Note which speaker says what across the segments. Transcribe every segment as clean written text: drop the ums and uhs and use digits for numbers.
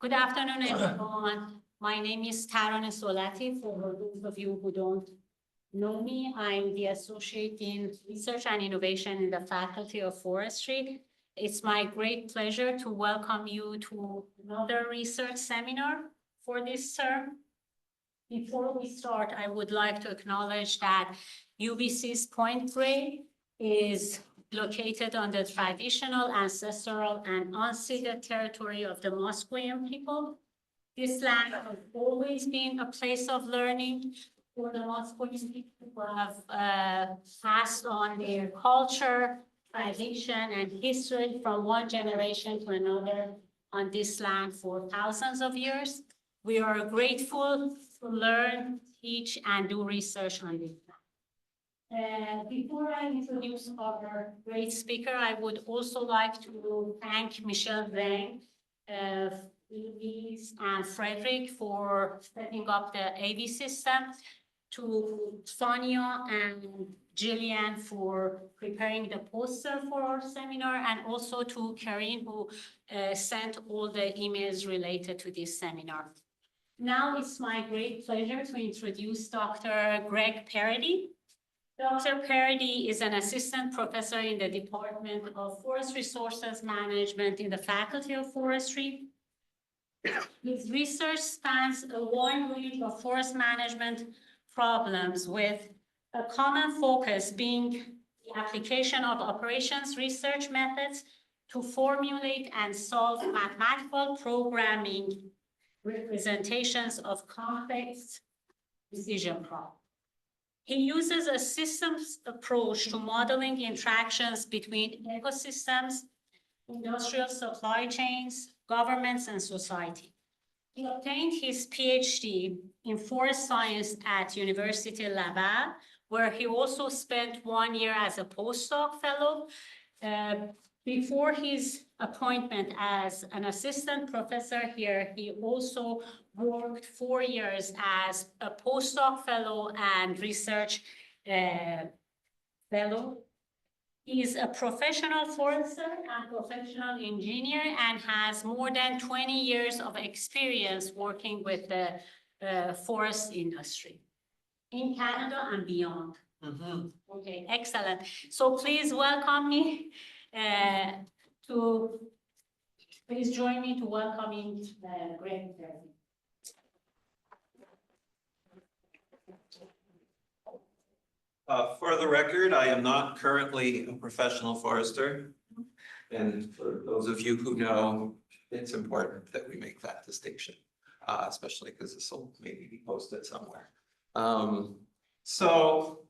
Speaker 1: Good afternoon, everyone. My name is Taran Solati. For those of you who don't know me, I'm the Associate in Research and Innovation in the Faculty of Forestry. It's my great pleasure to welcome you to another research seminar for this term. Before we start, I would like to acknowledge that UBC's Point Grey is located on the traditional, ancestral, and unceded territory of the Musqueam people. This land has always been a place of learning for the Musqueam people who have passed on their culture, tradition, and history from one generation to another on this land for thousands of years. We are grateful to learn, teach, and do research on this. Before I introduce our great speaker, I would also like to thank Michelle Zhang, Louise, and Frederick for setting up the AV system, to Sonia and Jillian for preparing the poster for our seminar, and also to Karin, who sent all the emails related to this seminar. Now it's my great pleasure to introduce Dr. Greg Parody. Dr. Parody is an assistant professor in the Department of Forest Resources Management in the Faculty of Forestry. His research spans a wide range of forest management problems, with a common focus being the application of operations research methods to formulate and solve mathematical programming representations of complex decision problems. He uses a systems approach to modeling interactions between ecosystems, industrial supply chains, governments, and society. He obtained his PhD in forest science at University Laval, where he also spent 1 year as a postdoc fellow. Before his appointment as an assistant professor here, he also worked 4 years as a postdoc fellow and research fellow. He is a professional forester and professional engineer and has more than 20 years of experience working with the forest industry in Canada and beyond. Okay, excellent. So please welcome me please join me to welcoming Greg.
Speaker 2: For the record, I am not currently a professional forester. And for those of you who know, it's important that we make that distinction, especially because this will maybe be posted somewhere. So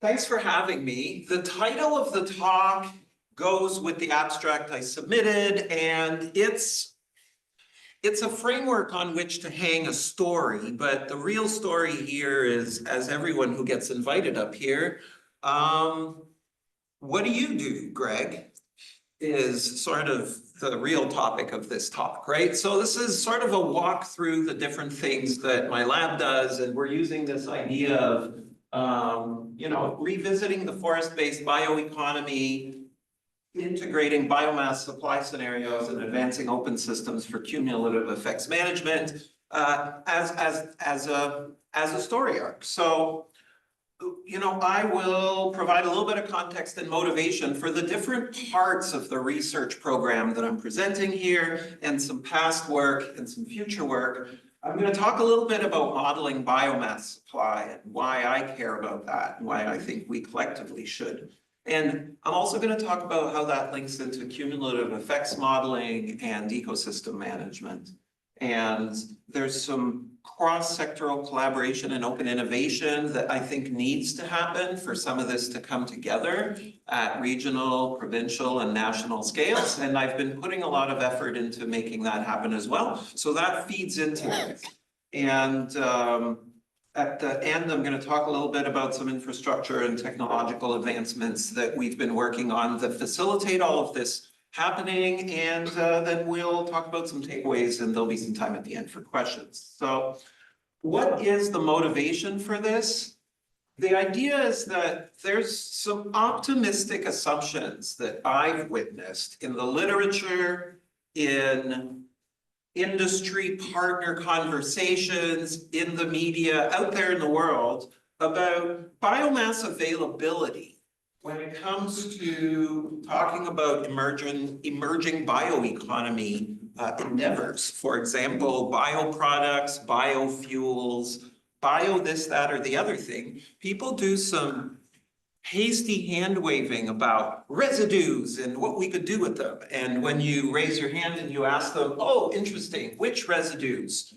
Speaker 2: thanks for having me. The title of the talk goes with the abstract I submitted, and it's a framework on which to hang a story, but the real story here is, as everyone who gets invited up here, what do you do, Greg, is sort of the real topic of this talk, right? So this is sort of a walk through the different things that my lab does, and we're using this idea of, revisiting the forest-based bioeconomy, integrating biomass supply scenarios and advancing open systems for cumulative effects management as a story arc. So, I will provide a little bit of context and motivation for the different parts of the research program that I'm presenting here, and some past work and some future work. I'm going to talk a little bit about modeling biomass supply and why I care about that and why I think we collectively should. And I'm also going to talk about how that links into cumulative effects modeling and ecosystem management. And there's some cross-sectoral collaboration and open innovation that I think needs to happen for some of this to come together at regional, provincial, and national scales. And I've been putting a lot of effort into making that happen as well. So that feeds into it. And at the end, I'm going to talk a little bit about some infrastructure and technological advancements that we've been working on that facilitate all of this happening, and then we'll talk about some takeaways, and there'll be some time at the end for questions. So what is the motivation for this? The idea is that there's some optimistic assumptions that I've witnessed in the literature, in industry partner conversations in the media out there in the world about biomass availability when it comes to talking about emerging bioeconomy endeavors. For example, bioproducts, biofuels, bio this, that, or the other thing. People do some hasty hand waving about residues and what we could do with them. And when you raise your hand and you ask them, oh, interesting, which residues?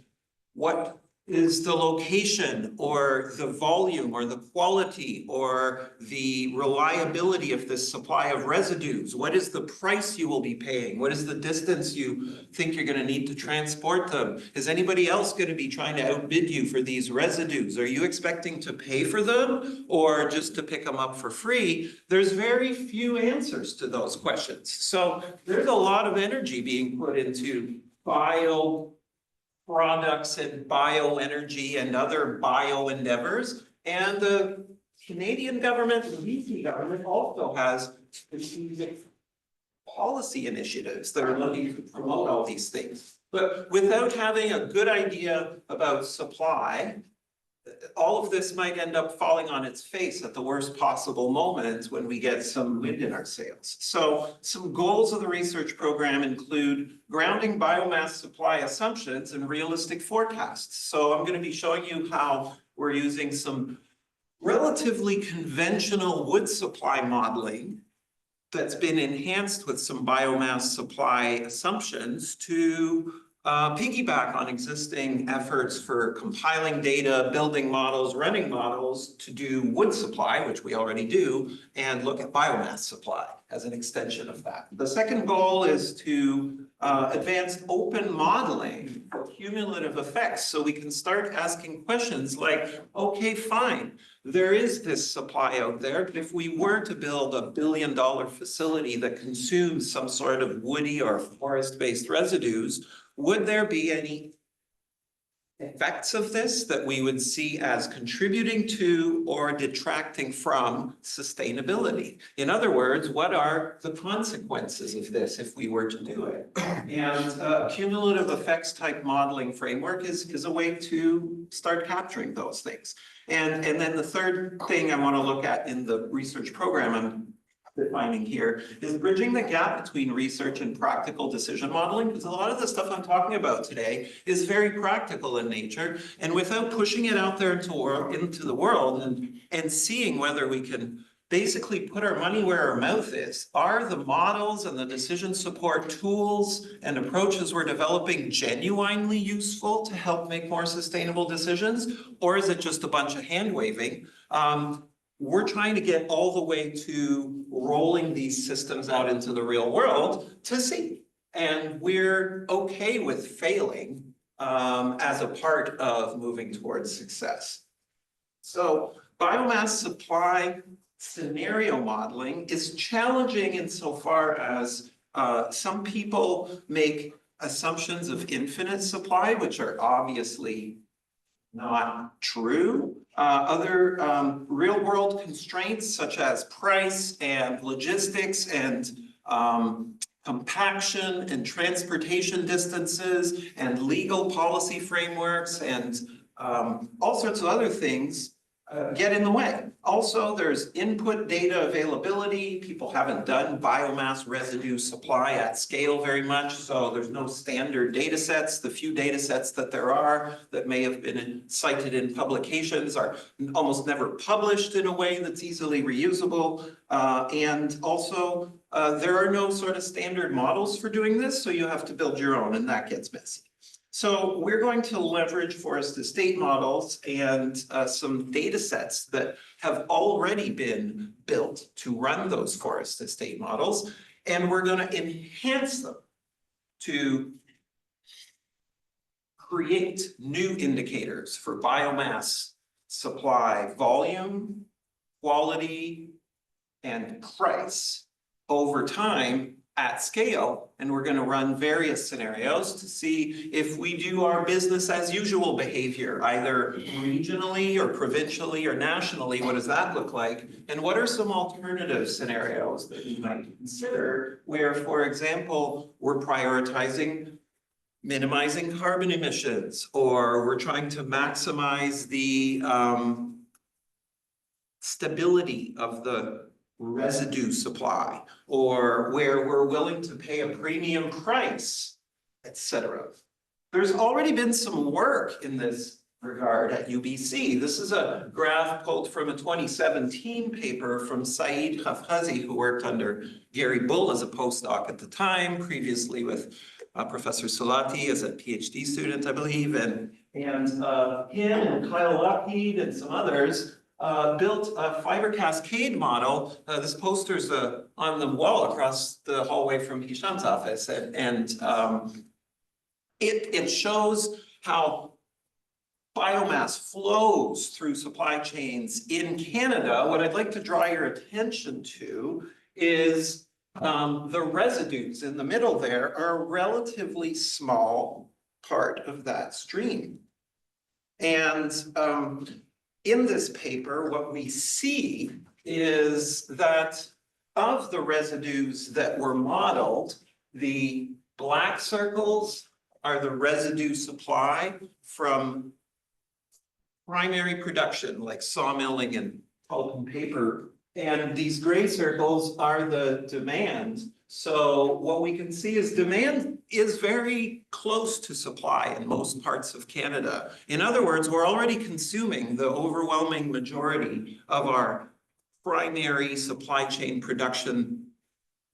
Speaker 2: What is the location or the volume or the quality or the reliability of this supply of residues? What is the price you will be paying? What is the distance you think you're going to need to transport them? Is anybody else going to be trying to outbid you for these residues? Are you expecting to pay for them or just to pick them up for free? There's very few answers to those questions. So there's a lot of energy being put into bio products and bioenergy and other bio endeavors. And the Canadian government, the BC government also has strategic policy initiatives that are looking to promote all these things. But without having a good idea about supply, all of this might end up falling on its face at the worst possible moment when we get some wind in our sails. So some goals of the research program include grounding biomass supply assumptions and realistic forecasts. So I'm going to be showing you how we're using some relatively conventional wood supply modeling that's been enhanced with some biomass supply assumptions to piggyback on existing efforts for compiling data, building models, running models to do wood supply, which we already do, and look at biomass supply as an extension of that. The second goal is to advance open modeling for cumulative effects so we can start asking questions like, okay, fine, there is this supply out there, but if we were to build a $1 billion facility that consumes some sort of woody or forest-based residues, would there be any effects of this that we would see as contributing to or detracting from sustainability? In other words, what are the consequences of this if we were to do it? And cumulative effects type modeling framework is a way to start capturing those things. And then the third thing I want to look at in the research program I'm defining here is bridging the gap between research and practical decision modeling, because a lot of the stuff I'm talking about today is very practical in nature, and without pushing it out there into the world and seeing whether we can basically put our money where our mouth is, are the models and the decision support tools and approaches we're developing genuinely useful to help make more sustainable decisions, or is it just a bunch of hand waving? We're trying to get all the way to rolling these systems out into the real world to see. And we're okay with failing as a part of moving towards success. So biomass supply scenario modeling is challenging insofar as some people make assumptions of infinite supply, which are obviously not true. Other real world constraints such as price and logistics and compaction and transportation distances and legal policy frameworks and all sorts of other things get in the way. Also, there's input data availability. People haven't done biomass residue supply at scale very much, so there's no standard data sets. The few data sets that there are that may have been cited in publications are almost never published in a way that's easily reusable. And also, there are no sort of standard models for doing this, so you have to build your own, and that gets messy. So we're going to leverage forest estate models and some data sets that have already been built to run those forest estate models, and we're going to enhance them to create new indicators for biomass supply volume, quality, and price over time at scale, and we're going to run various scenarios to see if we do our business as usual behavior, either regionally or provincially or nationally. What does that look like? And what are some alternative scenarios that we might consider where, for example, we're prioritizing minimizing carbon emissions, or we're trying to maximize the stability of the residue supply, or where we're willing to pay a premium price, etc. There's already been some work in this regard at UBC. This is a graph pulled from a 2017 paper from Saeed Hafhazi, who worked under Gary Bull as a postdoc at the time, previously with Professor Solati as a PhD student, I believe, and him and Kyle Lockheed and some others built a fiber cascade model. This poster's on the wall across the hallway from Hisham's office, and it shows how biomass flows through supply chains in Canada. What I'd like to draw your attention to is the residues in the middle there are a relatively small part of that stream. And in this paper, what we see is that of the residues that were modeled, the black circles are the residue supply from primary production, like sawmilling and pulp and paper. And these gray circles are the demand. So what we can see is demand is very close to supply in most parts of Canada. In other words, we're already consuming the overwhelming majority of our primary supply chain production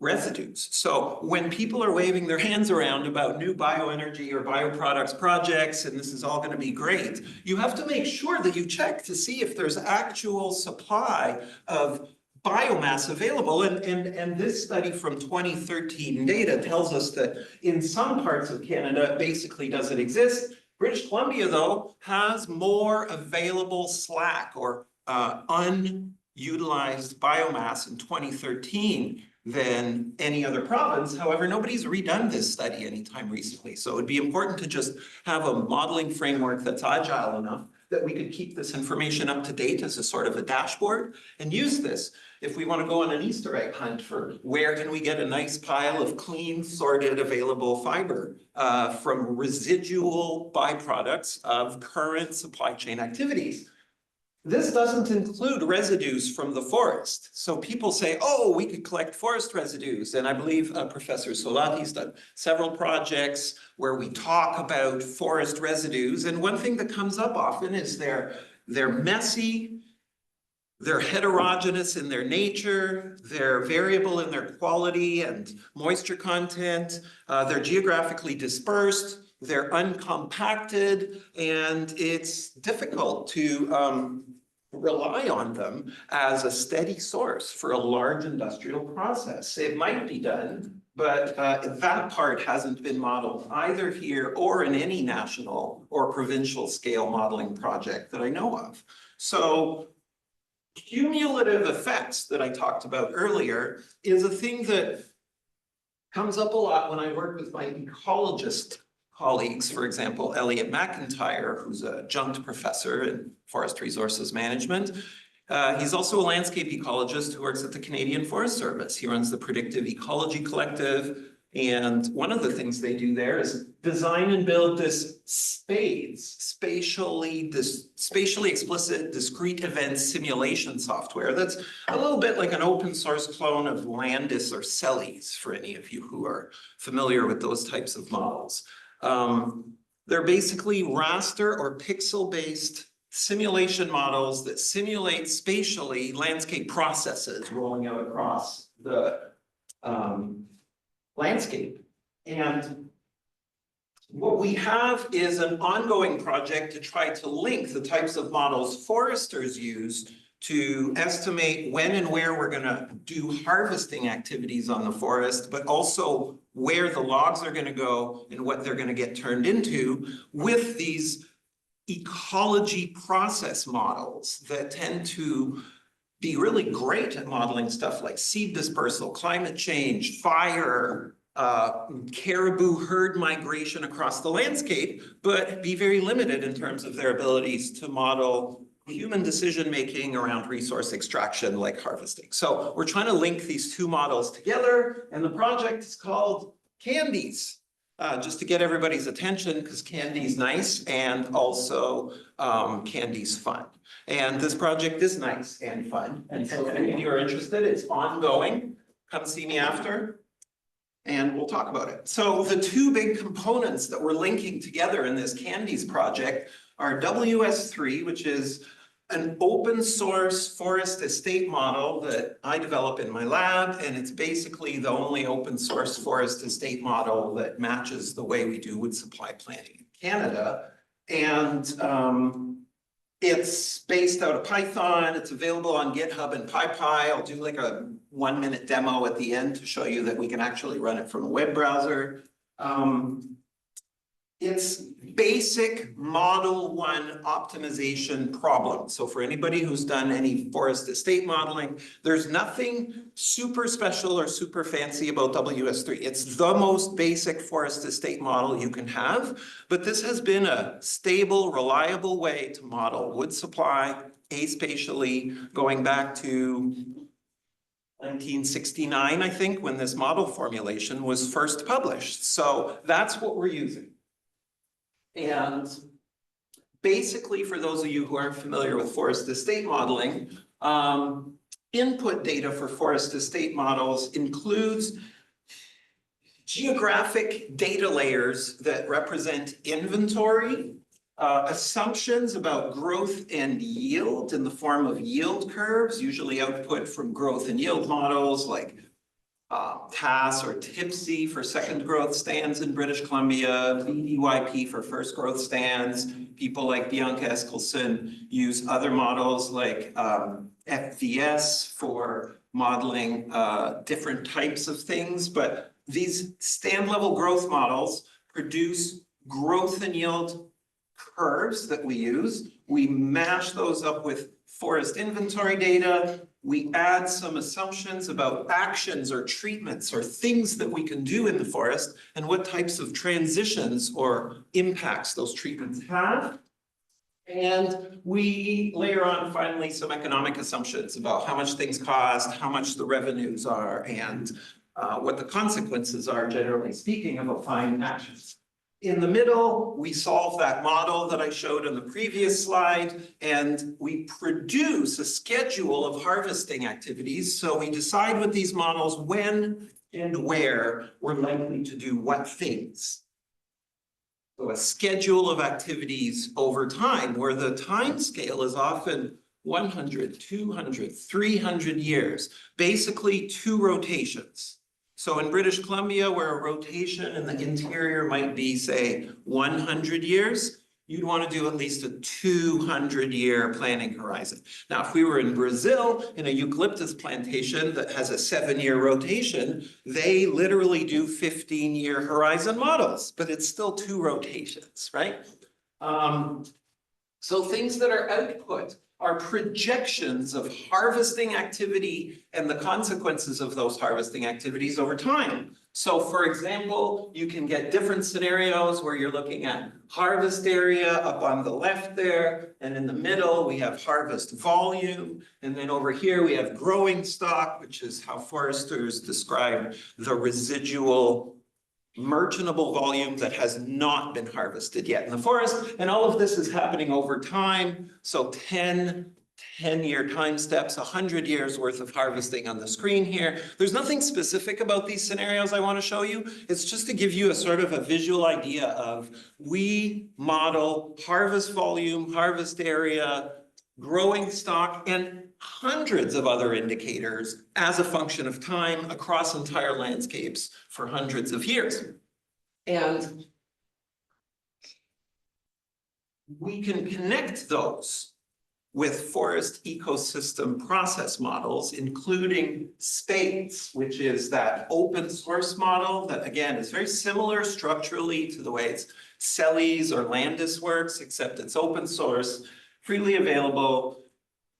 Speaker 2: residues. So when people are waving their hands around about new bioenergy or bioproducts projects, and this is all going to be great, you have to make sure that you check to see if there's actual supply of biomass available. And this study from 2013 data tells us that in some parts of Canada, it basically doesn't exist. British Columbia, though, has more available slack or unutilized biomass in 2013 than any other province. However, nobody's redone this study anytime recently. So it'd be important to just have a modeling framework that's agile enough that we could keep this information up to date as a sort of a dashboard and use this if we want to go on an Easter egg hunt for where can we get a nice pile of clean, sorted, available fiber from residual byproducts of current supply chain activities. This doesn't include residues from the forest. So people say, oh, we could collect forest residues. And I believe Professor Solati's done several projects where we talk about forest residues. And one thing that comes up often is they're messy, they're heterogeneous in their nature, they're variable in their quality and moisture content, they're geographically dispersed, they're uncompacted, and it's difficult to rely on them as a steady source for a large industrial process. It might be done, but that part hasn't been modeled either here or in any national or provincial scale modeling project that I know of. So cumulative effects that I talked about earlier is a thing that comes up a lot when I work with my ecologist colleagues. For example, Elliot McIntyre, who's a adjunct professor in forest resources management. He's also a landscape ecologist who works at the Canadian Forest Service. He runs the Predictive Ecology Collective. And one of the things they do there is design and build this spatially explicit discrete event simulation software that's a little bit like an open source clone of Landis or Celis, for any of you who are familiar with those types of models. They're basically raster or pixel-based simulation models that simulate spatially landscape processes rolling out across the landscape. And what we have is an ongoing project to try to link the types of models foresters use to estimate when and where we're going to do harvesting activities on the forest, but also where the logs are going to go and what they're going to get turned into with these ecology process models that tend to be really great at modeling stuff like seed dispersal, climate change, fire, caribou herd migration across the landscape, but be very limited in terms of their abilities to model human decision-making around resource extraction like harvesting. So we're trying to link these two models together, and the project is called CANDIES. just to get everybody's attention, because candy's nice and also candy's fun. And this project is nice and fun. And so if any of you are interested, it's ongoing. Come see me after and we'll talk about it. So the two big components that we're linking together in this candies project are WS3, which is an open source forest estate model that I develop in my lab, and it's basically the only open source forest estate model that matches the way we do wood supply planning in Canada. And it's based out of Python. It's available on GitHub and PyPy. I'll do like a 1-minute demo at the end to show you that we can actually run it from a web browser. It's basic Model 1 optimization problem. So for anybody who's done any forest estate modeling, there's nothing super special or super fancy about WS3. It's the most basic forest estate model you can have, but this has been a stable, reliable way to model wood supply aspatially going back to 1969, I think, when this model formulation was first published. So that's what we're using. And basically, for those of you who aren't familiar with forest estate modeling, input data for forest estate models includes geographic data layers that represent inventory, assumptions about growth and yield in the form of yield curves, usually output from growth and yield models like TAS or TIPSY for second growth stands in British Columbia, VDYP for first growth stands. People like Bianca Eskelsen use other models like FVS for modeling different types of things. But these stand level growth models produce growth and yield curves that we use. We mash those up with forest inventory data. We add some assumptions about actions or treatments or things that we can do in the forest and what types of transitions or impacts those treatments have. And we layer on finally some economic assumptions about how much things cost, how much the revenues are, and what the consequences are, generally speaking, of applying actions. In the middle, we solve that model that I showed on the previous slide, and we produce a schedule of harvesting activities. So we decide with these models when and where we're likely to do what things. So a schedule of activities over time, where the time scale is often 100, 200, 300 years, basically 2 rotations. So in British Columbia, where a rotation in the interior might be, say, 100 years, you'd want to do at least a 200-year planning horizon. Now, if we were in Brazil, in a eucalyptus plantation that has a 7-year rotation, they literally do 15-year horizon models, but it's still 2 rotations, right? So things that are output are projections of harvesting activity and the consequences of those harvesting activities over time. So for example, you can get different scenarios where you're looking at harvest area up on the left there, and in the middle we have harvest volume, and then over here we have growing stock, which is how foresters describe the residual merchantable volume that has not been harvested yet in the forest. And all of this is happening over time. So 10-year time steps, 100 years worth of harvesting on the screen here. There's nothing specific about these scenarios I want to show you. It's just to give you a sort of a visual idea of we model harvest volume, harvest area, growing stock, and hundreds of other indicators as a function of time across entire landscapes for hundreds of years. And we can connect those with forest ecosystem process models, including SPADES, which is that open source model that, again, is very similar structurally to the way CELI's or Landis works, except it's open source, freely available.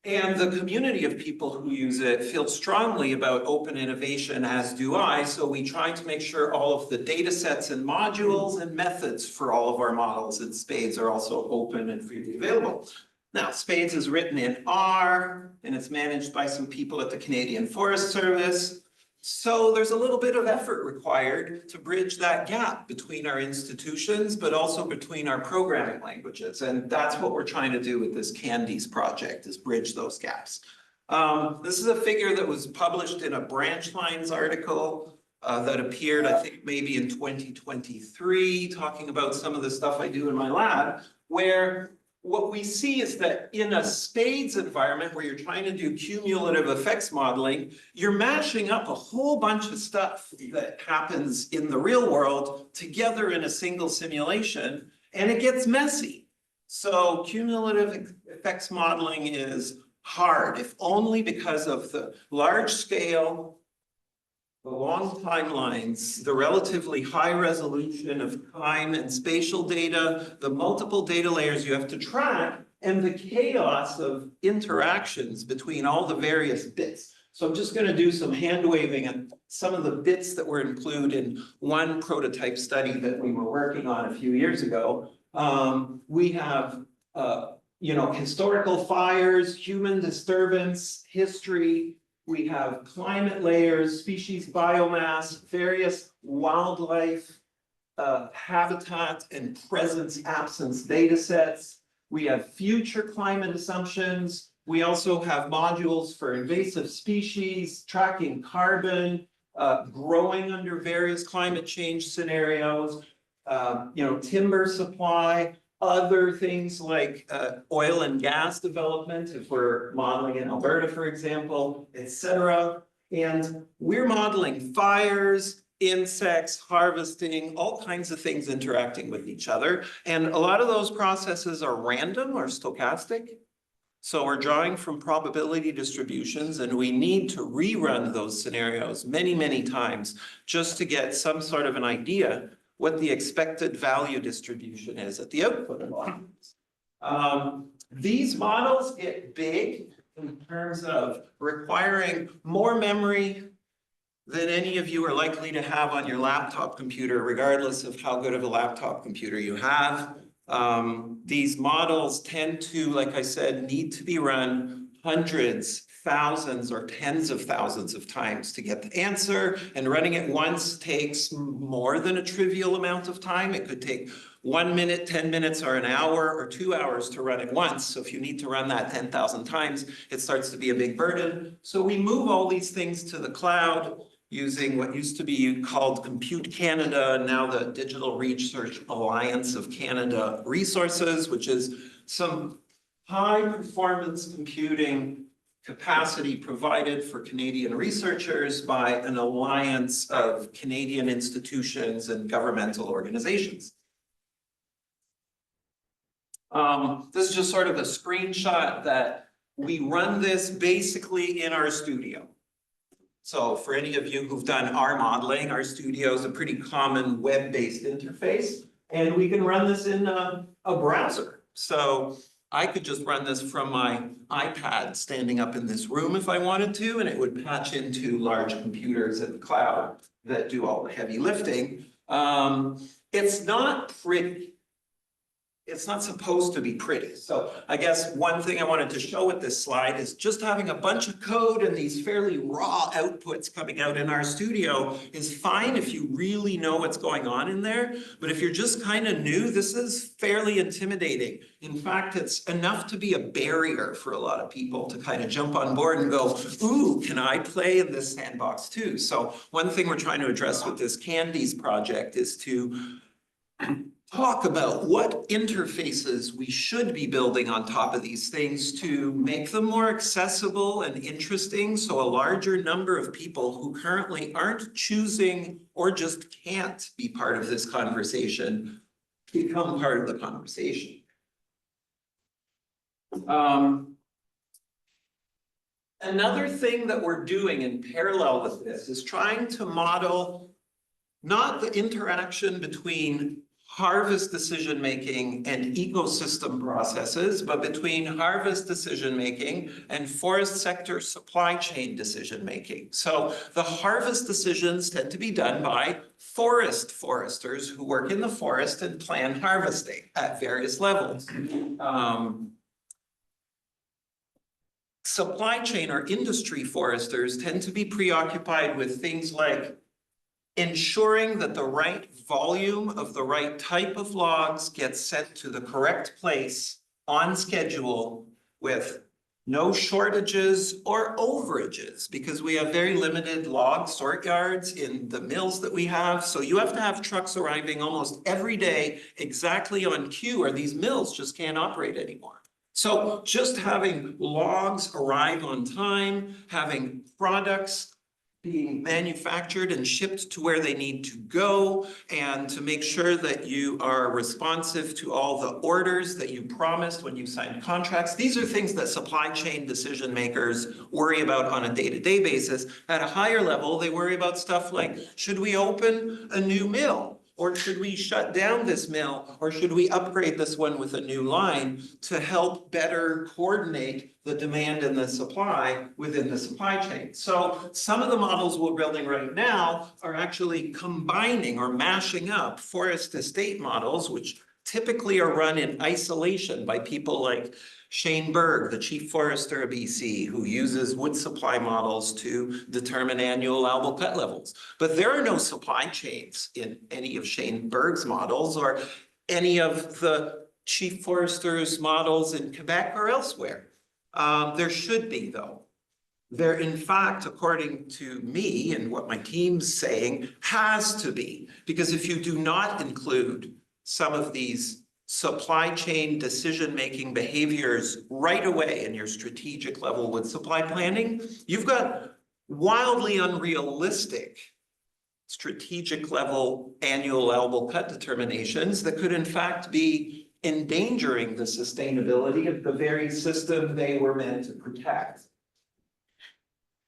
Speaker 2: And the community of people who use it feel strongly about open innovation, as do I. So we try to make sure all of the data sets and modules and methods for all of our models in SPADES are also open and freely available. Now, SPADES is written in R, and it's managed by some people at the Canadian Forest Service. So there's a little bit of effort required to bridge that gap between our institutions, but also between our programming languages. And that's what we're trying to do with this Candies project, is bridge those gaps. This is a figure that was published in a Branch Lines article that appeared, I think, maybe in 2023, talking about some of the stuff I do in my lab, where what we see is that in a spades environment where you're trying to do cumulative effects modeling, you're mashing up a whole bunch of stuff that happens in the real world together in a single simulation, and it gets messy. So cumulative effects modeling is hard, if only because of the large scale, the long timelines, the relatively high resolution of time and spatial data, the multiple data layers you have to track, and the chaos of interactions between all the various bits. So I'm just going to do some hand waving at some of the bits that were included in one prototype study that we were working on a few years ago. We have, historical fires, human disturbance, history. We have climate layers, species biomass, various wildlife habitat and presence absence data sets. We have future climate assumptions. We also have modules for invasive species, tracking carbon, growing under various climate change scenarios, timber supply, other things like oil and gas development, if we're modeling in Alberta, for example, etc. And we're modeling fires, insects, harvesting, all kinds of things interacting with each other. And a lot of those processes are random or stochastic. So we're drawing from probability distributions, and we need to rerun those scenarios many, many times just to get some sort of an idea what the expected value distribution is at the output of models. These models get big in terms of requiring more memory than any of you are likely to have on your laptop computer, regardless of how good of a laptop computer you have. These models tend to, like I said, need to be run hundreds, thousands, or tens of thousands of times to get the answer. And running it once takes more than a trivial amount of time. It could take 1 minute, 10 minutes, or an hour, or 2 hours to run it once. So if you need to run that 10,000 times, it starts to be a big burden. So we move all these things to the cloud using what used to be called Compute Canada, now the Digital Research Alliance of Canada Resources, which is some high performance computing capacity provided for Canadian researchers by an alliance of Canadian institutions and governmental organizations. This is just sort of a screenshot that we run this basically in our studio. So for any of you who've done R modeling, our studio is a pretty common web-based interface, and we can run this in a browser. So I could just run this from my iPad standing up in this room if I wanted to, and it would patch into large computers in the cloud that do all the heavy lifting. It's not pretty. It's not supposed to be pretty. So I guess one thing I wanted to show with this slide is just having a bunch of code and these fairly raw outputs coming out in our studio is fine if you really know what's going on in there. But if you're just kind of new, this is fairly intimidating. In fact, it's enough to be a barrier for a lot of people to kind of jump on board and go, ooh, can I play in this sandbox too? So one thing we're trying to address with this Candies project is to talk about what interfaces we should be building on top of these things to make them more accessible and interesting, so a larger number of people who currently aren't choosing or just can't be part of this conversation become part of the conversation. Another thing that we're doing in parallel with this is trying to model not the interaction between harvest decision-making and ecosystem processes, but between harvest decision-making and forest sector supply chain decision-making. So the harvest decisions tend to be done by foresters who work in the forest and plan harvesting at various levels. supply chain or industry foresters tend to be preoccupied with things like ensuring that the right volume of the right type of logs gets sent to the correct place on schedule with no shortages or overages, because we have very limited log sort yards in the mills that we have. So you have to have trucks arriving almost every day exactly on cue, or these mills just can't operate anymore. So just having logs arrive on time, having products being manufactured and shipped to where they need to go, and to make sure that you are responsive to all the orders that you promised when you signed contracts. These are things that supply chain decision makers worry about on a day-to-day basis. At a higher level, they worry about stuff like, should we open a new mill? Or should we shut down this mill? Or should we upgrade this one with a new line to help better coordinate the demand and the supply within the supply chain? So some of the models we're building right now are actually combining or mashing up forest estate models, which typically are run in isolation by people like Shane Berg, the chief forester of BC, who uses wood supply models to determine annual allowable cut levels. But there are no supply chains in any of Shane Berg's models or any of the chief foresters' models in Quebec or elsewhere. There should be, though. There, in fact, according to me and what my team's saying, has to be. Because if you do not include some of these supply chain decision-making behaviors right away in your strategic level with supply planning, you've got wildly unrealistic strategic level annual allowable cut determinations that could in fact be endangering the sustainability of the very system they were meant to protect.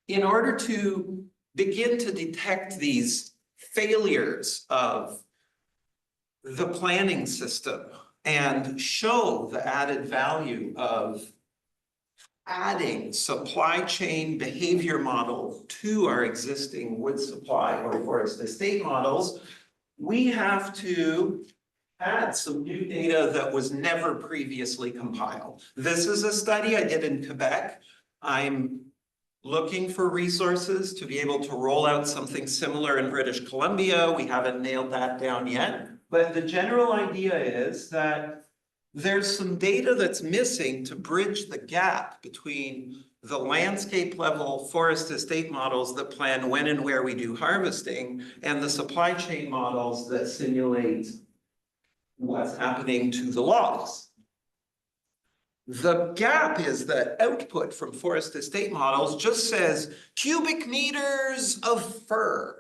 Speaker 2: In order to begin to detect these failures of the planning system and show the added value of adding supply chain behavior model to our existing wood supply or forest estate models, we have to add some new data that was never previously compiled. This is a study I did in Quebec. I'm looking for resources to be able to roll out something similar in British Columbia. We haven't nailed that down yet. But the general idea is that there's some data that's missing to bridge the gap between the landscape level forest estate models that plan when and where we do harvesting and the supply chain models that simulate what's happening to the logs. The gap is that output from forest estate models just says cubic meters of fir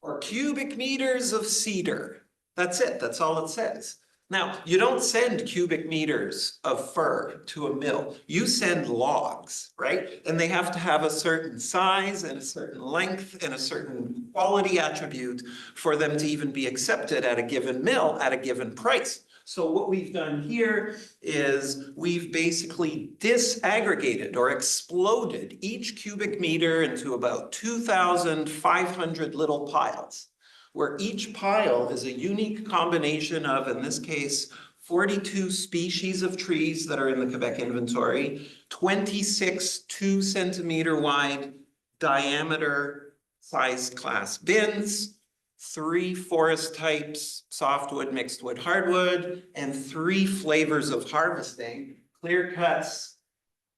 Speaker 2: or cubic meters of cedar. That's it, that's all it says. Now, you don't send cubic meters of fir to a mill. You send logs, right? And they have to have a certain size and a certain length and a certain quality attribute for them to even be accepted at a given mill at a given price. So what we've done here is we've basically disaggregated or exploded each cubic meter into about 2,500 little piles, where each pile is a unique combination of, in this case, 42 species of trees that are in the Quebec inventory, 26 2-centimeter wide diameter size class bins, 3 forest types, softwood, mixed wood, hardwood, and 3 flavors of harvesting, clear cuts,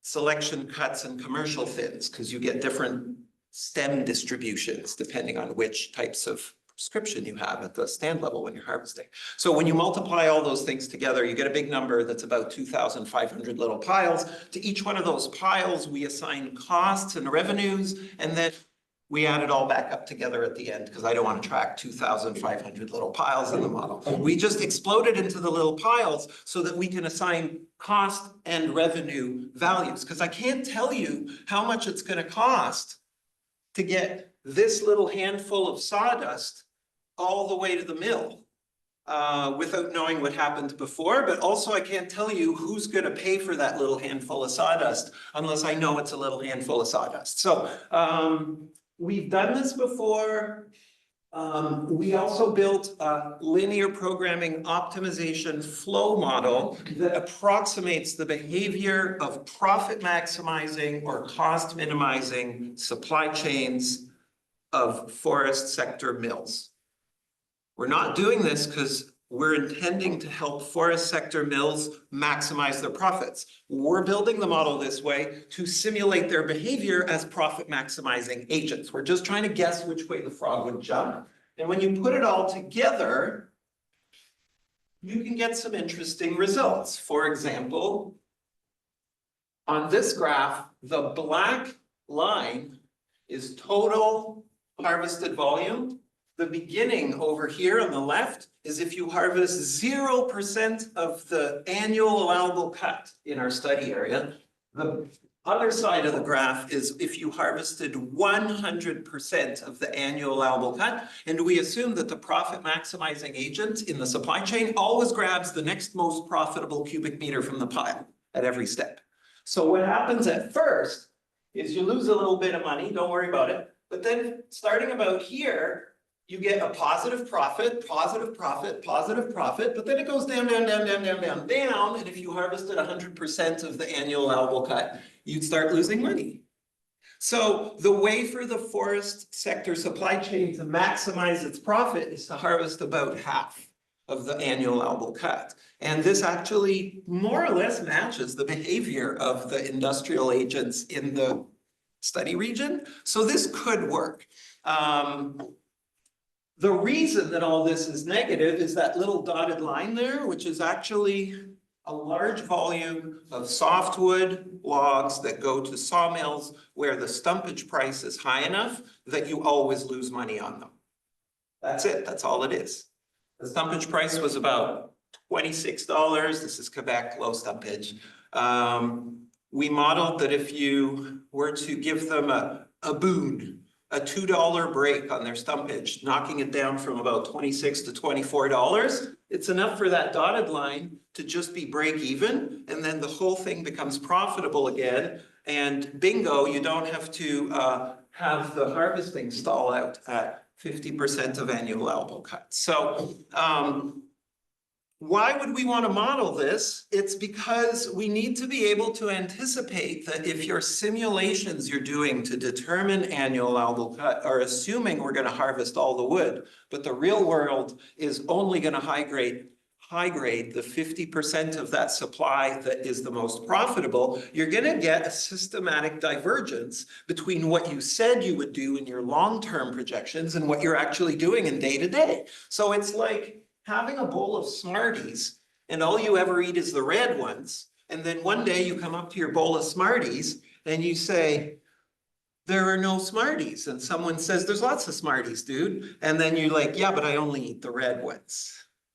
Speaker 2: selection cuts, and commercial thins, because you get different stem distributions depending on which types of prescription you have at the stand level when you're harvesting. So when you multiply all those things together, you get a big number that's about 2,500 little piles. To each one of those piles, we assign costs and revenues, and then we add it all back up together at the end, because I don't want to track 2,500 little piles in the model. We just explode it into the little piles so that we can assign cost and revenue values, because I can't tell you how much it's going to cost to get this little handful of sawdust all the way to the mill without knowing what happened before. But also I can't tell you who's going to pay for that little handful of sawdust unless I know it's a little handful of sawdust. So we've done this before. We also built a linear programming optimization flow model that approximates the behavior of profit maximizing or cost minimizing supply chains of forest sector mills. We're not doing this because we're intending to help forest sector mills maximize their profits. We're building the model this way to simulate their behavior as profit maximizing agents. We're just trying to guess which way the frog would jump. And when you put it all together, you can get some interesting results. For example, on this graph, the black line is total harvested volume. The beginning over here on the left is if you harvest 0% of the annual allowable cut in our study area. The other side of the graph is if you harvested 100% of the annual allowable cut, and we assume that the profit maximizing agent in the supply chain always grabs the next most profitable cubic meter from the pile at every step. So what happens at first is you lose a little bit of money, don't worry about it, but then starting about here, you get a positive profit, but then it goes down, and if you harvested 100% of the annual allowable cut, you'd start losing money. So the way for the forest sector supply chain to maximize its profit is to harvest about half of the annual allowable cut. And this actually more or less matches the behavior of the industrial agents in the study region. So this could work. The reason that all this is negative is that little dotted line there, which is actually a large volume of softwood logs that go to sawmills where the stumpage price is high enough that you always lose money on them. That's it, that's all it is. The stumpage price was about $26. This is Quebec low stumpage. We modeled that if you were to give them a boon, a $2 break on their stumpage, knocking it down from about $26 to $24, it's enough for that dotted line to just be break even, and then the whole thing becomes profitable again, and bingo, you don't have to have the harvesting stall out at 50% of annual allowable cut. So why would we want to model this? It's because we need to be able to anticipate that if your simulations you're doing to determine annual allowable cut are assuming we're going to harvest all the wood, but the real world is only going to high grade the 50% of that supply that is the most profitable, you're going to get a systematic divergence between what you said you would do in your long-term projections and what you're actually doing in day-to-day. So it's like having a bowl of Smarties and all you ever eat is the red ones. And then one day you come up to your bowl of Smarties and you say, there are no Smarties. And someone says, there's lots of Smarties, dude. And then you're like, yeah, but I only eat the red ones,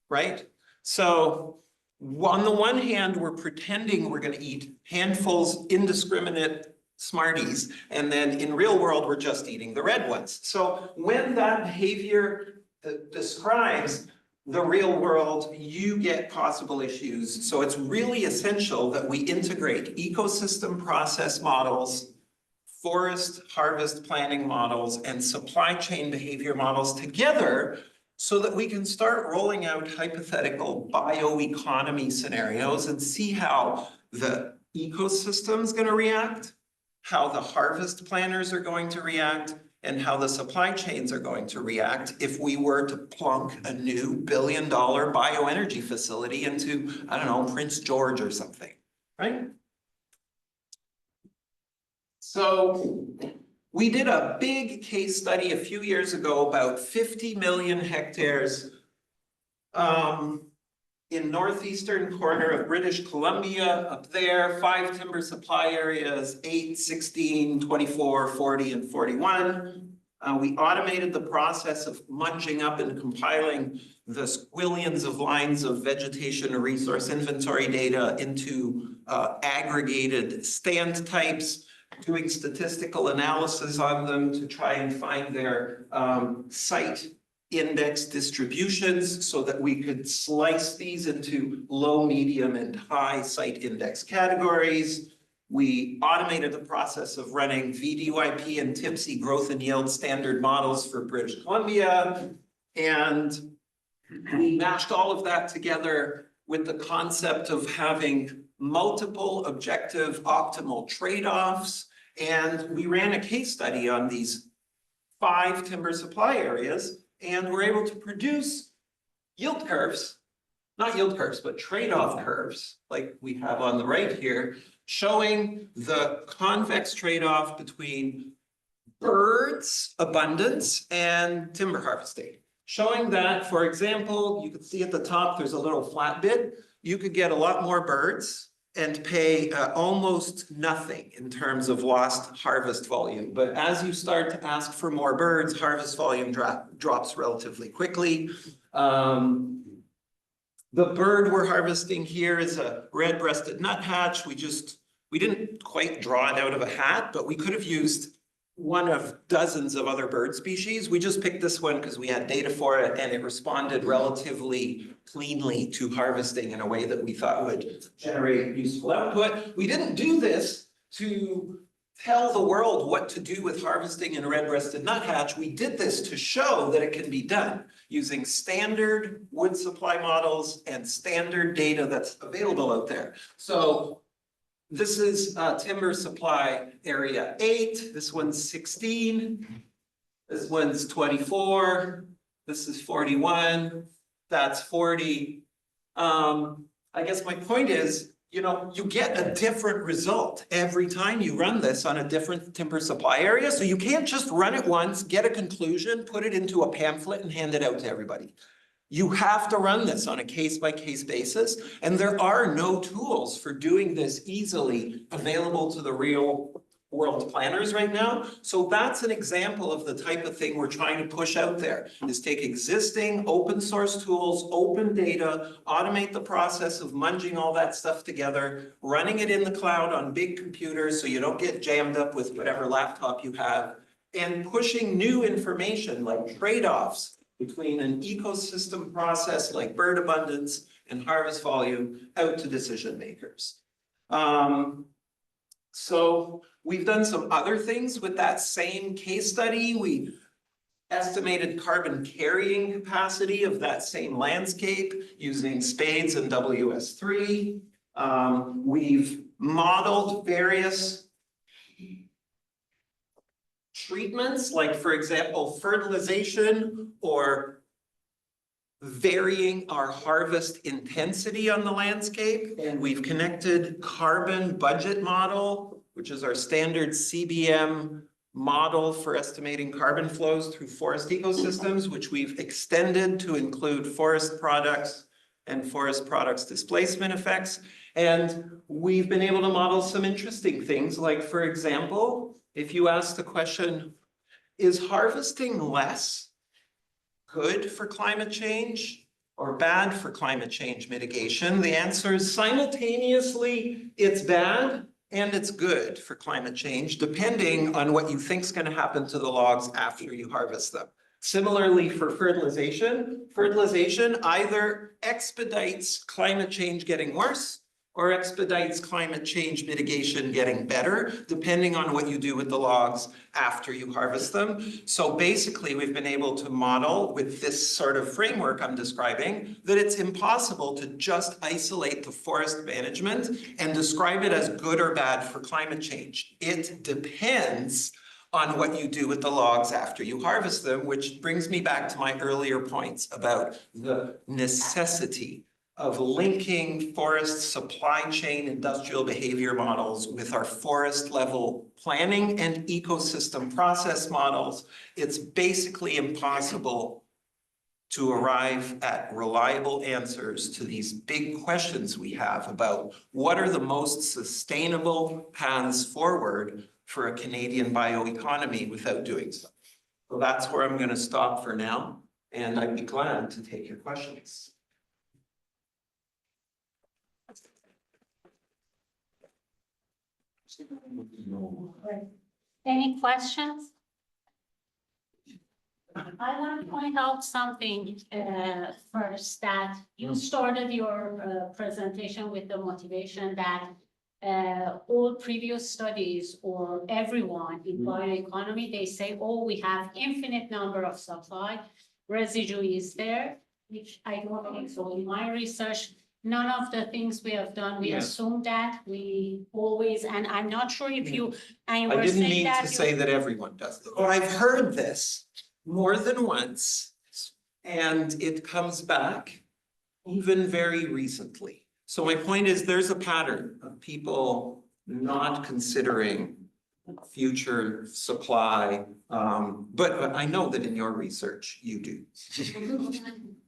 Speaker 2: right? So on the one hand, we're pretending we're going to eat handfuls, indiscriminate Smarties. And then in real world, we're just eating the red ones. So when that behavior describes the real world, you get possible issues. So it's really essential that we integrate ecosystem process models, forest harvest planning models, and supply chain behavior models together so that we can start rolling out hypothetical bioeconomy scenarios and see how the ecosystem is going to react, how the harvest planners are going to react, and how the supply chains are going to react if we were to plunk a new billion-dollar bioenergy facility into, I don't know, Prince George or something, right? So we did a big case study a few years ago, about 50 million hectares in northeastern corner of British Columbia, up there, 5 timber supply areas, 8, 16, 24, 40, and 41. We automated the process of munching up and compiling the squillions of lines of vegetation resource inventory data into aggregated stand types, doing statistical analysis on them to try and find their site index distributions so that we could slice these into low, medium, and high site index categories. We automated the process of running VDYP and TIPSY growth and yield standard models for British Columbia. And we matched all of that together with the concept of having multiple objective optimal trade-offs. And we ran a case study on these 5 timber supply areas, and we're able to produce yield curves, not yield curves, but trade-off curves, like we have on the right here, showing the convex trade-off between birds abundance and timber harvesting. Showing that, for example, you can see at the top, there's a little flat bit. You could get a lot more birds and pay almost nothing in terms of lost harvest volume. But as you start to ask for more birds, harvest volume drops relatively quickly. The bird we're harvesting here is a red-breasted nuthatch. We didn't quite draw it out of a hat, but we could have used one of dozens of other bird species. We just picked this one because we had data for it and it responded relatively cleanly to harvesting in a way that we thought would generate useful output. We didn't do this to tell the world what to do with harvesting in a red-breasted nuthatch. We did this to show that it can be done using standard wood supply models and standard data that's available out there. So this is timber supply area 8, this one's 16, this one's 24, this is 41, that's 40. I guess my point is, you know, you get a different result every time you run this on a different timber supply area. So you can't just run it once, get a conclusion, put it into a pamphlet and hand it out to everybody. You have to run this on a case-by-case basis, and there are no tools for doing this easily available to the real world planners right now. So that's an example of the type of thing we're trying to push out there, is take existing open source tools, open data, automate the process of munging all that stuff together, running it in the cloud on big computers so you don't get jammed up with whatever laptop you have, and pushing new information like trade-offs between an ecosystem process like bird abundance and harvest volume out to decision makers. So we've done some other things with that same case study. We estimated carbon carrying capacity of that same landscape using spades and WS3. We've modeled various treatments, like for example, fertilization or varying our harvest intensity on the landscape. And we've connected carbon budget model, which is our standard CBM model for estimating carbon flows through forest ecosystems, which we've extended to include forest products and forest products displacement effects. And we've been able to model some interesting things, like for example, if you ask the question, is harvesting less good for climate change or bad for climate change mitigation? The answer is simultaneously, it's bad and it's good for climate change, depending on what you think is going to happen to the logs after you harvest them. Similarly, for fertilization either expedites climate change getting worse or expedites climate change mitigation getting better, depending on what you do with the logs after you harvest them. So basically, we've been able to model with this sort of framework I'm describing that it's impossible to just isolate the forest management and describe it as good or bad for climate change. It depends on what you do with the logs after you harvest them, which brings me back to my earlier points about the necessity of linking forest supply chain industrial behavior models with our forest level planning and ecosystem process models. It's basically impossible to arrive at reliable answers to these big questions we have about what are the most sustainable paths forward for a Canadian bioeconomy without doing so. So that's where I'm going to stop for now, and I'd be glad to take your questions.
Speaker 1: Any questions? I want to point out something first, that you started your presentation with the motivation that all previous studies or everyone in bioeconomy, they say, oh, we have infinite number of supply, residue is there, which I don't think so. In my research, none of the things we have done, we assume that we always, and I'm not sure if you, and
Speaker 2: I
Speaker 1: were
Speaker 2: didn't
Speaker 1: saying
Speaker 2: mean
Speaker 1: that
Speaker 2: to say that everyone does it, but I've heard this more than once, and it comes back even very recently. So my point is, there's a pattern of people not considering future supply, but I know that in your research you do.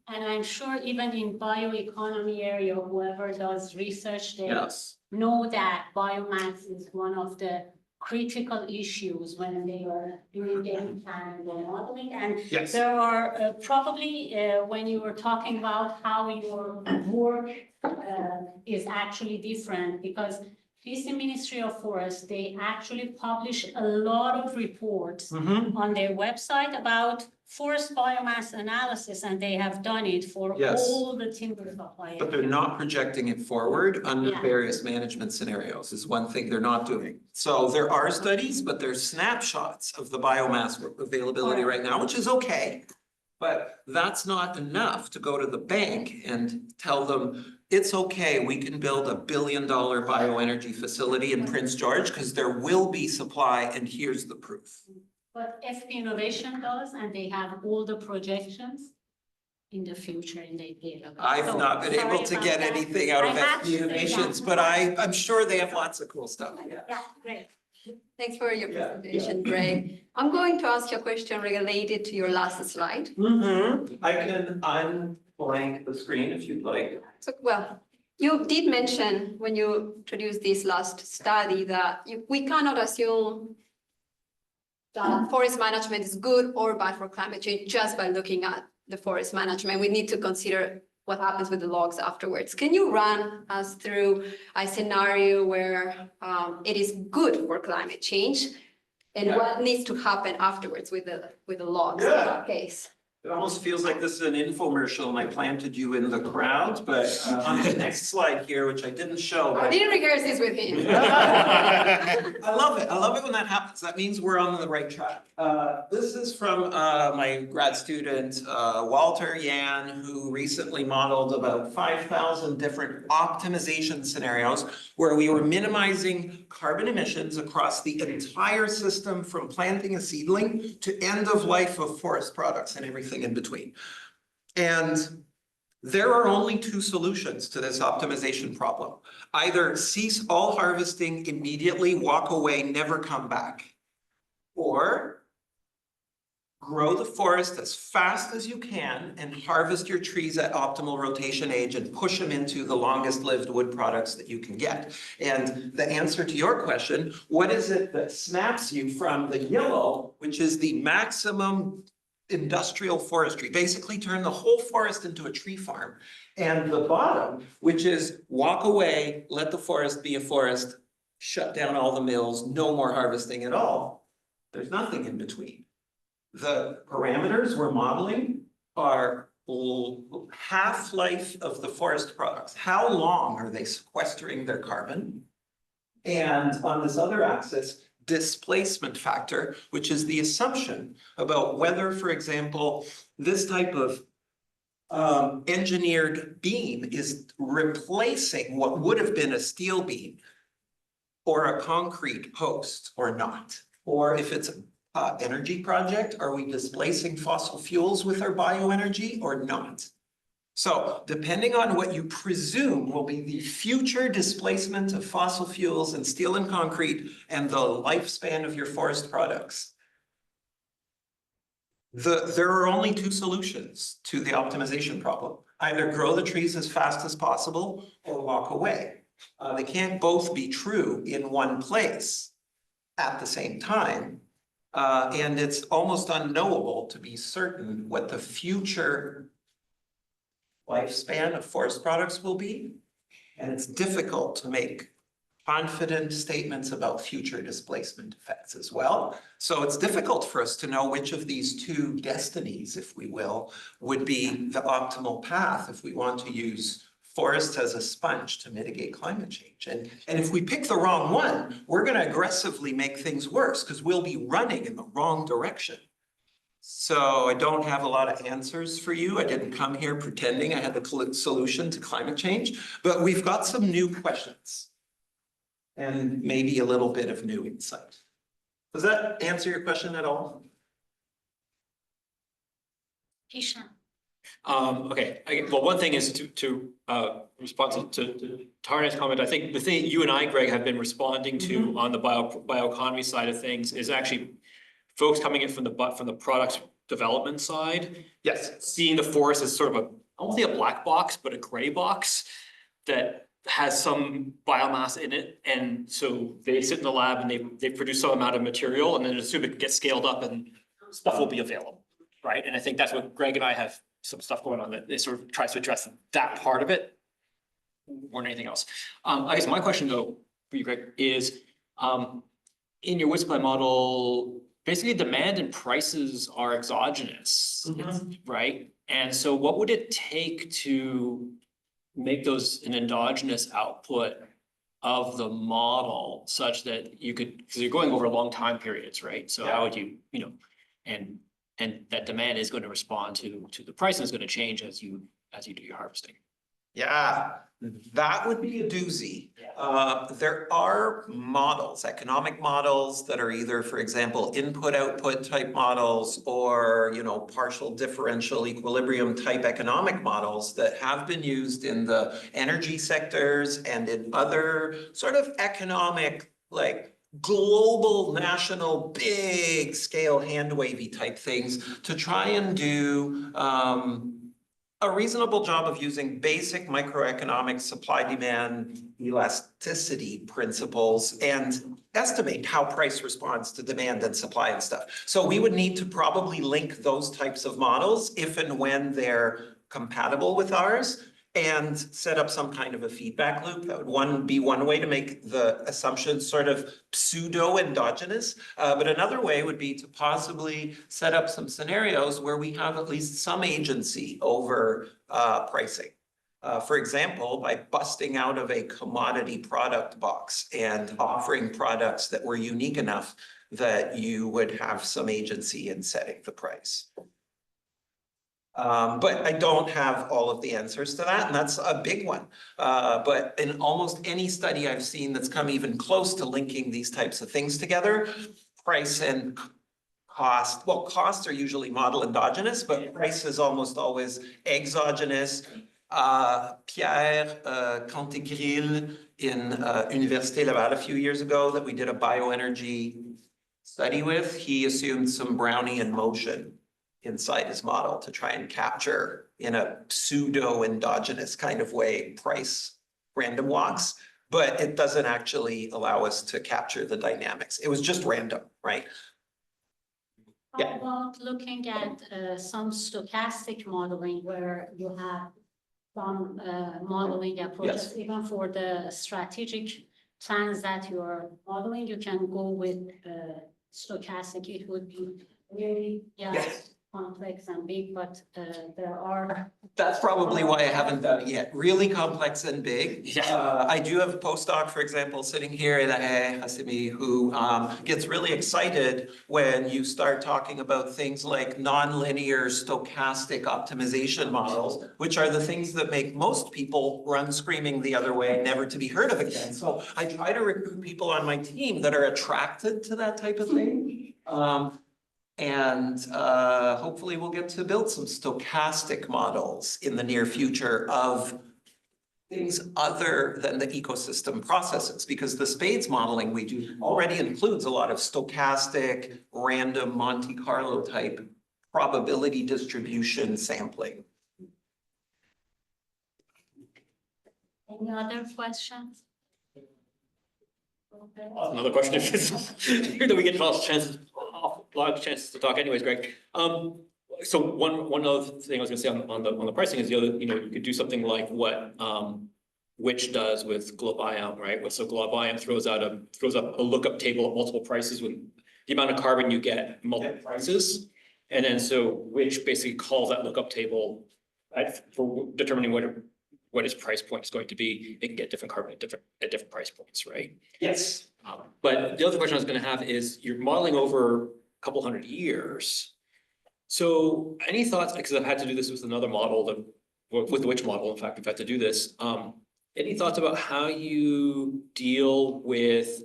Speaker 1: And I'm sure even in bioeconomy area, whoever does research, they know that biomass is one of the critical issues when they are doing game plan and modeling. And there are probably when you were talking about how your work is actually different, because the Ministry of Forest, they actually publish a lot of reports on their website about forest biomass analysis, and they have done it for all the timber supply.
Speaker 2: But they're not projecting it forward under various management scenarios is one thing they're not doing. So there are studies, but there's snapshots of the biomass availability right now, which is okay. But that's not enough to go to the bank and tell them, it's okay, we can build $1 billion bioenergy facility in Prince George because there will be supply and here's the proof.
Speaker 1: But FP Innovation does, and they have all the projections in the future in their data.
Speaker 2: I've not been able to get anything out of FP Innovations, but I'm sure they have lots of cool stuff.
Speaker 1: Yeah, great.
Speaker 3: Thanks for your presentation, Greg. I'm going to ask you a question related to your last slide.
Speaker 2: I can unblank the screen if you'd like.
Speaker 3: So, well, you did mention when you introduced this last study that we cannot assume that forest management is good or bad for climate change just by looking at the forest management. We need to consider what happens with the logs afterwards. Can you run us through a scenario where it is good for climate change and what needs to happen afterwards with the logs in that case?
Speaker 2: It almost feels like this is an infomercial and I planted you in the crowd, but on the next slide here, which I didn't show.
Speaker 3: I didn't rehearse this with him.
Speaker 2: I love it. I love it when that happens. That means we're on the right track. This is from my grad student, Walter Yan, who recently modeled about 5,000 different optimization scenarios where we were minimizing carbon emissions across the entire system from planting a seedling to end of life of forest products and everything in between. And there are only two solutions to this optimization problem. Either cease all harvesting immediately, walk away, never come back, or grow the forest as fast as you can and harvest your trees at optimal rotation age and push them into the longest lived wood products that you can get. And the answer to your question, what is it that snaps you from the yellow, which is the maximum industrial forestry, basically turn the whole forest into a tree farm, and the bottom, which is walk away, let the forest be a forest, shut down all the mills, no more harvesting at all. There's nothing in between. The parameters we're modeling are half-life of the forest products. How long are they sequestering their carbon? And on this other axis, displacement factor, which is the assumption about whether, for example, this type of engineered beam is replacing what would have been a steel beam or a concrete post or not. Or if it's an energy project, are we displacing fossil fuels with our bioenergy or not? So depending on what you presume will be the future displacement of fossil fuels and steel and concrete and the lifespan of your forest products, there are only two solutions to the optimization problem. Either grow the trees as fast as possible or walk away. They can't both be true in one place at the same time. And it's almost unknowable to be certain what the future lifespan of forest products will be, and it's difficult to make confident statements about future displacement effects as well. So it's difficult for us to know which of these two destinies, if we will, would be the optimal path if we want to use forest as a sponge to mitigate climate change. And if we pick the wrong one, we're gonna aggressively make things worse because we'll be running in the wrong direction. So I don't have a lot of answers for you. I didn't come here pretending I had the solution to climate change, but we've got some new questions and maybe a little bit of new insight. Does that answer your question at all?
Speaker 1: Ishan.
Speaker 4: Okay, well, one thing is to respond to Tarna's comment. I think the thing you and I, Greg, have been responding to on the bioeconomy side of things is actually folks coming in from the products development side.
Speaker 2: Yes.
Speaker 4: Seeing the forest as sort of I won't say a black box, but a gray box that has some biomass in it. And so they sit in the lab and they produce some amount of material and then assume it gets scaled up and stuff will be available, right? And I think that's what Greg and I have some stuff going on that they sort of tries to address that part of it more than anything else. I guess my question though for you, Greg, is in your Wisplay model, basically demand and prices are exogenous, right? And so what would it take to make those an endogenous output of the model such that you could, because you're going over long time periods, right? So how would you, and that demand is going to respond to the price is going to change as you do your harvesting.
Speaker 2: Yeah, that would be a doozy. There are models, economic models that are either, for example, input-output type models or, partial differential equilibrium type economic models that have been used in the energy sectors and in other sort of economic, like global, national, big scale hand wavy type things to try and do a reasonable job of using basic microeconomic supply demand elasticity principles and estimate how price responds to demand and supply and stuff. So we would need to probably link those types of models if and when they're compatible with ours and set up some kind of a feedback loop. That would be one way to make the assumptions sort of pseudo-endogenous. But another way would be to possibly set up some scenarios where we have at least some agency over pricing. For example, by busting out of a commodity product box and offering products that were unique enough that you would have some agency in setting the price. But I don't have all of the answers to that, and that's a big one. But in almost any study I've seen that's come even close to linking these types of things together, price and cost, well, costs are usually model endogenous, but price is almost always exogenous. Pierre Cantegril in Université Laval a few years ago that we did a bioenergy study with, he assumed some Brownian motion inside his model to try and capture in a pseudo endogenous kind of way price random walks, but it doesn't actually allow us to capture the dynamics. It was just random, right?
Speaker 1: How about looking at some stochastic modeling where you have some modeling approaches, even for the strategic plans that you are modeling, you can go with stochastic. It would be really, yes, complex and big, but there are.
Speaker 2: That's probably why I haven't done it yet. Really complex and big.
Speaker 4: Yeah.
Speaker 2: I do have a postdoc, for example, sitting here in Hasimi, who gets really excited when you start talking about things like nonlinear stochastic optimization models, which are the things that make most people run screaming the other way, never to be heard of again. So I try to recruit people on my team that are attracted to that type of thing. And hopefully we'll get to build some stochastic models in the near future of things other than the ecosystem processes, because the spades modeling we do already includes a lot of stochastic, random Monte Carlo type probability distribution sampling.
Speaker 1: Any other questions? Okay.
Speaker 4: Another question if it's here that we get a lot of chances to talk anyways, Greg. So one other thing I was gonna say on the pricing is the other, you could do something like what Which does with GloBiome, right? So GloBiome throws up a lookup table of multiple prices with the amount of carbon you get, multiple prices. And then so Which basically calls that lookup table for determining what his price point is going to be, it can get different carbon at different price points, right?
Speaker 2: Yes.
Speaker 4: But the other question I was gonna have is, you're modeling over a couple hundred years. So any thoughts, because I've had to do this with another model, with the witch model, in fact, we've had to do this. Any thoughts about how you deal with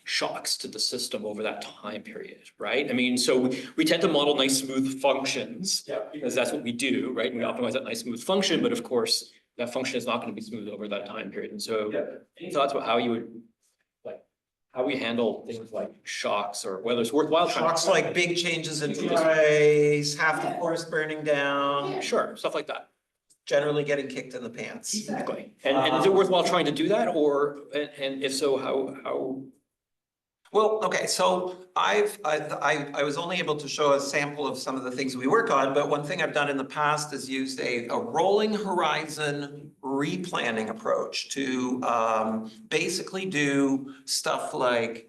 Speaker 4: shocks to the system over that time period, right? I mean, so we tend to model nice smooth functions.
Speaker 2: Yeah.
Speaker 4: Because that's what we do, right? We optimize that nice smooth function, but of course, that function is not going to be smooth over that time period. And so any thoughts about how you would, like, how we handle things like shocks, or whether it's worthwhile trying to-
Speaker 2: Shocks like big changes in price, half the forest burning down,
Speaker 4: Sure, stuff like that.
Speaker 2: generally getting kicked in the pants.
Speaker 4: Exactly. And is it worthwhile trying to do that, or, and if so, how?
Speaker 2: Well, okay, so I was only able to show a sample of some of the things we work on, but one thing I've done in the past is used a rolling horizon replanning approach to basically do stuff like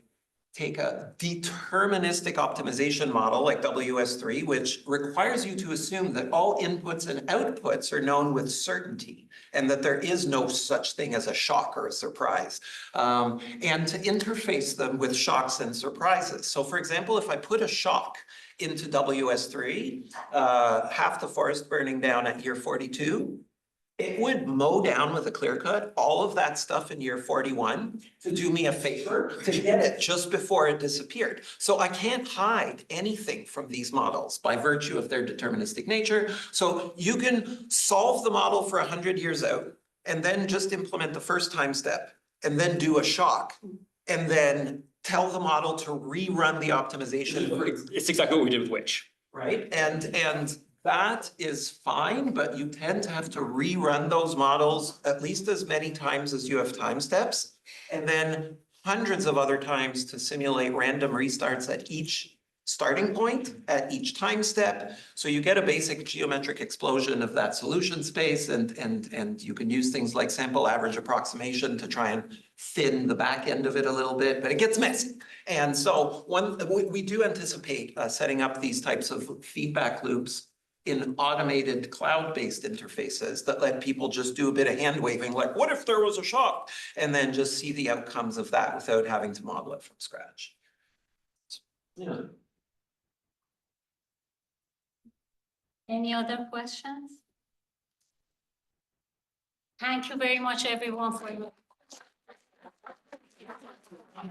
Speaker 2: take a deterministic optimization model like WS3, which requires you to assume that all inputs and outputs are known with certainty, and that there is no such thing as a shock or a surprise, and to interface them with shocks and surprises. So for example, if I put a shock into WS3, half the forest burning down at year 42, it would mow down with a clear cut all of that stuff in year 41 to do me a favor to get it just before it disappeared. So I can't hide anything from these models by virtue of their deterministic nature. So you can solve the model for 100 years out and then just implement the first time step and then do a shock and then tell the model to rerun the optimization.
Speaker 4: It's exactly what we did with Witch.
Speaker 2: Right? And that is fine, but you tend to have to rerun those models at least as many times as you have time steps, and then hundreds of other times to simulate random restarts at each starting point, at each time step. So you get a basic geometric explosion of that solution space, and you can use things like sample average approximation to try and thin the back end of it a little bit, but it gets messy. And so we do anticipate setting up these types of feedback loops in automated cloud-based interfaces that let people just do a bit of hand waving, like, what if there was a shock? And then just see the outcomes of that without having to model it from scratch. Yeah.
Speaker 1: Any other questions? Thank you very much, everyone, for your